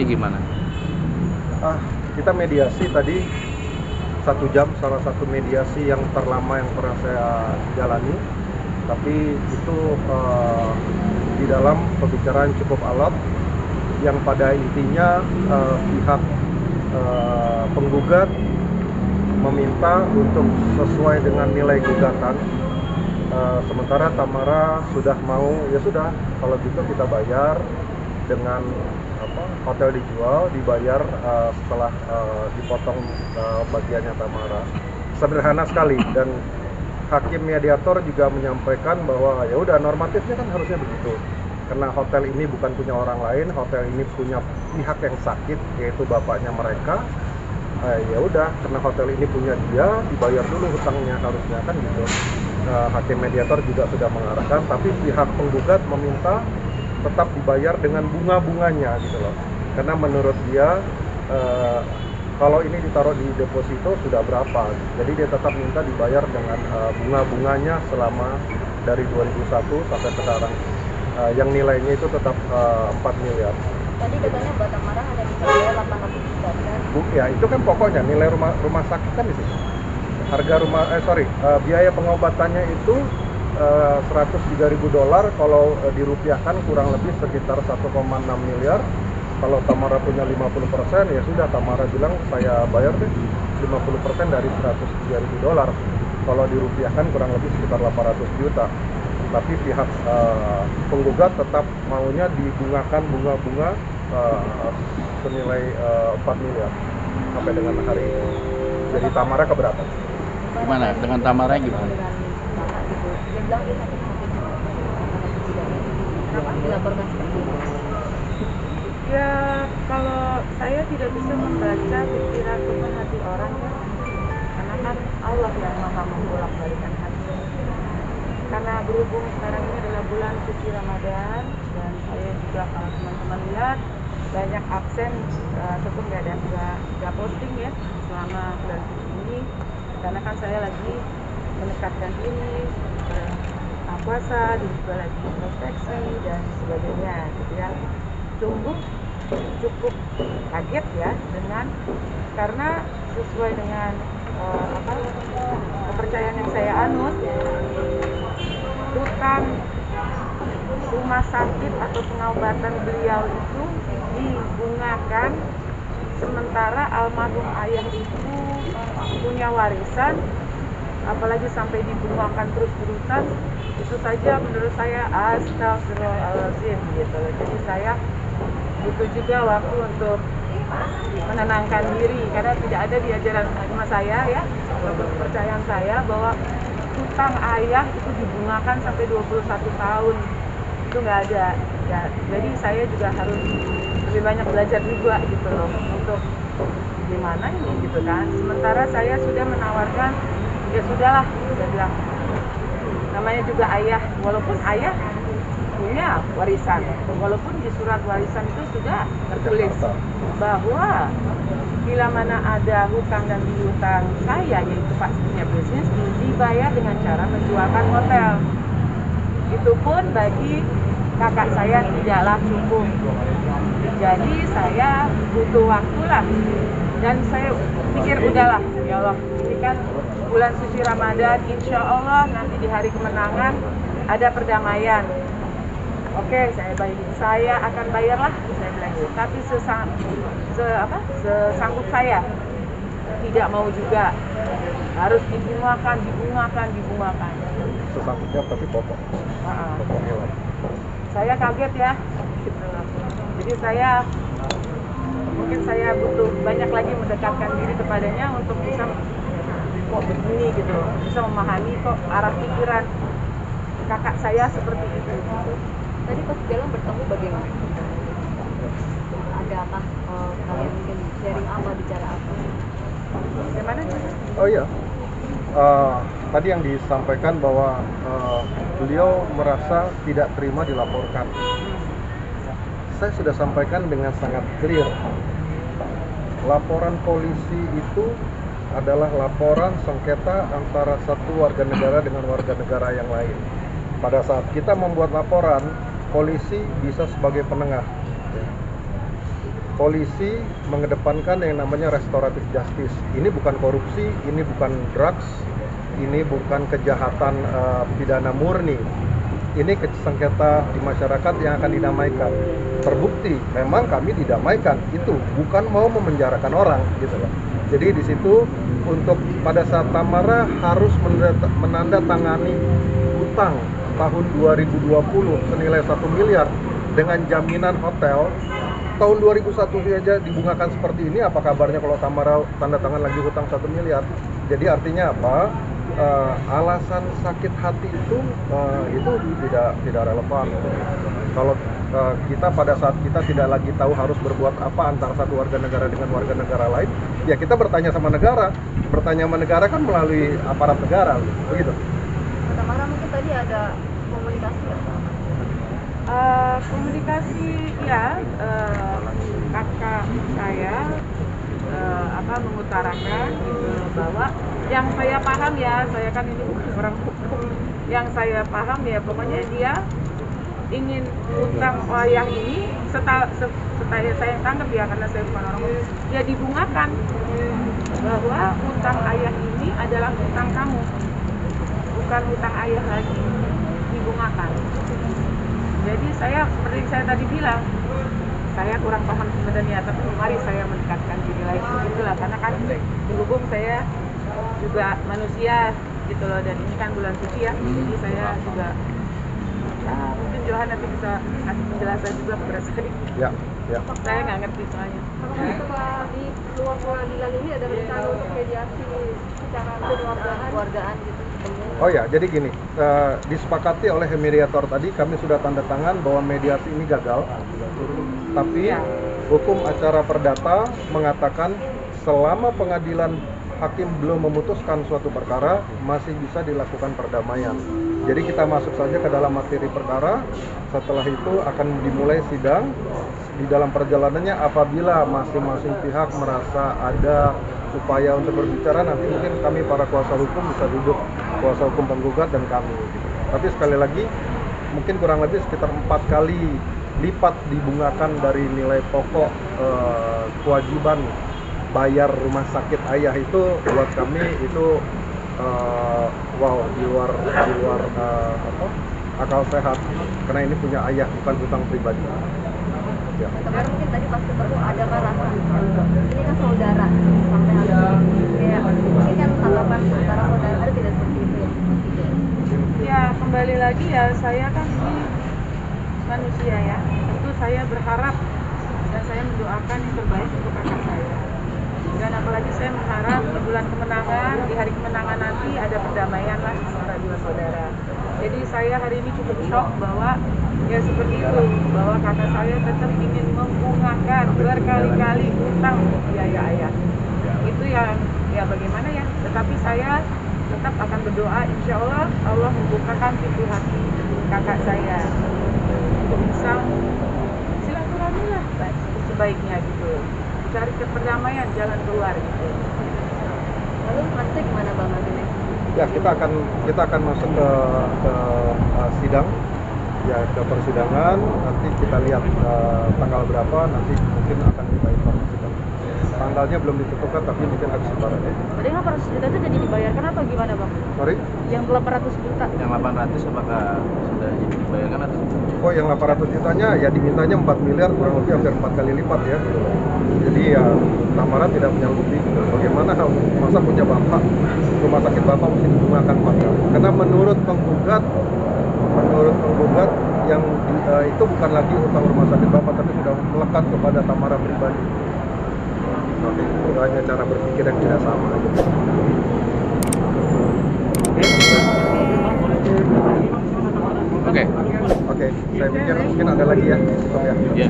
gimana? Kita mediasi tadi 1 jam, salah satu mediasi yang terlama yang pernah saya jalani. Tapi itu di dalam pembicaraan cukup alot, yang pada intinya pihak penggugat meminta untuk sesuai dengan nilai gugatan. Sementara Tamara sudah mau, ya sudah, kalau gitu kita bayar dengan hotel dijual, dibayar setelah dipotong bagiannya Tamara. Sederhana sekali, dan hakim mediator juga menyampaikan bahwa ya udah, normatifnya kan harusnya begitu. Karena hotel ini bukan punya orang lain, hotel ini punya pihak yang sakit, yaitu bapaknya mereka. Ya udah, karena hotel ini punya dia, dibayar dulu hutangnya, harusnya kan gitu. Hakim mediator juga sudah mengarahkan, tapi pihak penggugat meminta tetap dibayar dengan bunga-bunganya gitu loh. Karena menurut dia kalau ini ditaruh di deposito sudah berapa, jadi dia tetap minta dibayar dengan bunga-bunganya selama dari 2001 sampai sekarang, yang nilainya itu tetap 4 miliar. Tadi katanya Mbak Tamara hanya bisa bayar 800 juta kan? Ya itu kan pokoknya nilai rumah sakit kan di situ. Harga biaya pengobatannya itu $103.000, kalau dirupiahkan kurang lebih sekitar 1,6 miliar. Kalau Tamara punya 50%, ya sudah, Tamara bilang saya bayar deh 50% dari $103.000. Kalau dirupiahkan kurang lebih sekitar 800 juta. Tapi pihak penggugat tetap maunya dibungakan bunga-bunga senilai 4 miliar sampai dengan hari ini. Jadi Tamara keberatan. Gimana dengan Tamara gimana? Dia bilang dia sakit hati. Kenapa dilaporkan seperti itu? Ya, kalau saya tidak bisa membaca pikiran ataupun hati orang ya, karena kan Allah yang maha membolak-balikan hati. Karena berhubung sekarang ini adalah bulan suci Ramadan, dan saya juga kalau teman-teman lihat banyak absen ataupun nggak posting ya selama bulan suci ini, karena kan saya lagi mendekatkan diri puasa, dan juga lagi introspeksi dan sebagainya gitu ya. Sungguh cukup kaget ya karena sesuai dengan kepercayaan yang saya anut, tukang rumah sakit atau pengobatan beliau itu dibungakan, sementara almarhum ayah itu punya warisan, apalagi sampai dibungakan terus-terusan. Itu saja menurut saya astagfirullahaladzim gitu. Jadi saya butuh juga waktu untuk menenangkan diri, karena tidak ada di ajaran agama saya ya, ataupun kepercayaan saya bahwa hutang ayah itu dibungakan sampai 21 tahun. Itu nggak ada ya. Jadi saya juga harus lebih banyak belajar juga gitu loh, untuk gimana ini gitu kan. Sementara saya sudah menawarkan, ya sudahlah, saya bilang namanya juga ayah, walaupun ayah punya warisan, walaupun di surat warisan itu sudah tertulis bahwa bila mana ada hutang dan piutang saya, yaitu Pak punya bisnis, dibayar dengan cara menjualkan hotel. Itu pun bagi kakak saya tidaklah cukup. Jadi saya butuh waktu lah, dan saya pikir udahlah, ya Allah, ini kan bulan suci Ramadan, insya Allah nanti di hari kemenangan ada perdamaian. Oke, saya akan bayarlah, saya bilang gitu. Tapi sesanggup saya, tidak mau juga harus dibungakan. Sesanggupnya tapi pokok nilai. Saya kaget ya, gitu. Jadi mungkin saya butuh banyak lagi mendekatkan diri kepadanya untuk bisa kok begini gitu, bisa memahami kok arah pikiran kakak saya seperti itu gitu. Tadi pas jalan bertemu bagaimana? Ada apa? Kalian mungkin sharing apa, bicara apa? Bagaimana? Oh iya, tadi yang disampaikan bahwa beliau merasa tidak terima dilaporkan. Saya sudah sampaikan dengan sangat clear, laporan polisi itu adalah laporan sengketa antara satu warga negara dengan warga negara yang lain. Pada saat kita membuat laporan, polisi bisa sebagai penengah. polisi mengedepankan yang namanya restoratif justice. Ini bukan korupsi, ini bukan drugs, ini bukan kejahatan pidana murni. Ini sengketa di masyarakat yang akan didamaikan. Terbukti, memang kami didamaikan. Itu bukan mau memenjarakan orang, gitu loh. Jadi di situ untuk pada saat Tamara harus menandatangani utang tahun 2020 senilai 1 miliar dengan jaminan hotel. Tahun 2001 saja dibungakan seperti ini, apa kabarnya kalau Tamara tanda tangan lagi hutang 1 miliar? Jadi artinya apa? Alasan sakit hati itu tidak relevan. Kalau kita pada saat kita tidak lagi tahu harus berbuat apa antara satu warga negara dengan warga negara lain, ya kita bertanya sama negara. Bertanya sama negara kan melalui aparat negara, begitu. Tamara mungkin tadi ada komunikasi nggak sama? Komunikasi ya, kakak saya mengutarakan gitu bahwa yang saya paham ya, saya kan ini bukan orang hukum, yang saya paham ya pokoknya dia ingin utang ayah ini saya yang tangkap ya, karena saya bukan orang hukum, ya dibungakan, bahwa utang ayah ini adalah utang kamu, bukan utang ayah lagi, dibungakan. Jadi saya seperti yang saya tadi bilang, saya kurang paham sebenarnya, tapi mari saya mendekatkan diri lagi gitulah, karena kan berhubung saya juga manusia gitu loh, dan ini kan bulan suci ya, jadi saya juga mungkin Johan nanti bisa kasih penjelasan juga kepada saya. Ya. Saya nggak ngerti soalnya. Apakah setelah di luar pengadilan ini ada rencana untuk mediasi secara kekeluargaan gitu? Oh ya, jadi gini, disepakati oleh mediator tadi, kami sudah tanda tangan bahwa mediasi ini gagal. Tapi hukum acara perdata mengatakan selama pengadilan hakim belum memutuskan suatu perkara, masih bisa dilakukan perdamaian. Jadi kita masuk saja ke dalam materi perkara, setelah itu akan dimulai sidang. Di dalam perjalanannya apabila masing-masing pihak merasa ada upaya untuk berbicara, nanti mungkin kami para kuasa hukum bisa duduk, kuasa hukum penggugat dan kami gitu. Tapi sekali lagi mungkin kurang lebih sekitar 4 kali lipat dibungakan dari nilai pokok kewajiban bayar rumah sakit ayah itu, buat kami itu di luar akal sehat, karena ini punya ayah, bukan hutang pribadi. Ya. Tamara mungkin tadi pas ketemu ada rasa ini kan saudara sampai harus kayak mungkin kan tanggapan antara saudara ada tidak seperti itu ya? Ya kembali lagi ya, saya kan ini manusia ya, tentu saya berharap dan saya mendoakan yang terbaik untuk kakak saya, dan apalagi saya mengharap di bulan kemenangan, di hari kemenangan nanti ada perdamaian lah antara dua saudara. Jadi saya hari ini cukup shock bahwa ya seperti itu, bahwa kakak saya tetap ingin membungakan berkali-kali utang biaya ayah. Itu yang ya bagaimana ya, tetapi saya tetap akan berdoa, insya Allah Allah membukakan pintu hati kakak saya untuk bisa silaturahmi lah sebaiknya gitu, cari perdamaian, jalan keluar gitu. Lalu nanti gimana Bang Agnes? Ya, kita akan masuk ke sidang, ya ke persidangan. Nanti kita lihat tanggal berapa, nanti mungkin akan kita informasikan. Tanggalnya belum ditentukan, tapi mungkin habis lebaran ya. Tadi 800 juta itu jadi dibayarkan atau gimana Bang? Sorry? Yang 800 juta? Yang 800 apakah sudah jadi dibayarkan atau? Oh, yang 800 jutanya ya dimintanya 4 miliar, kurang lebih hampir 4 kali lipat ya. Jadi ya Tamara tidak menyanggupi. Bagaimana masa punya bapak, rumah sakit bapak mesti dibungakan 4 kali. Karena menurut penggugat yang itu bukan lagi utang rumah sakit bapak, tapi sudah melekat kepada Tamara pribadi. Tapi itu hanya cara berpikir yang tidak sama aja. Oke. Oke, saya pikir mungkin ada lagi ya. Ya.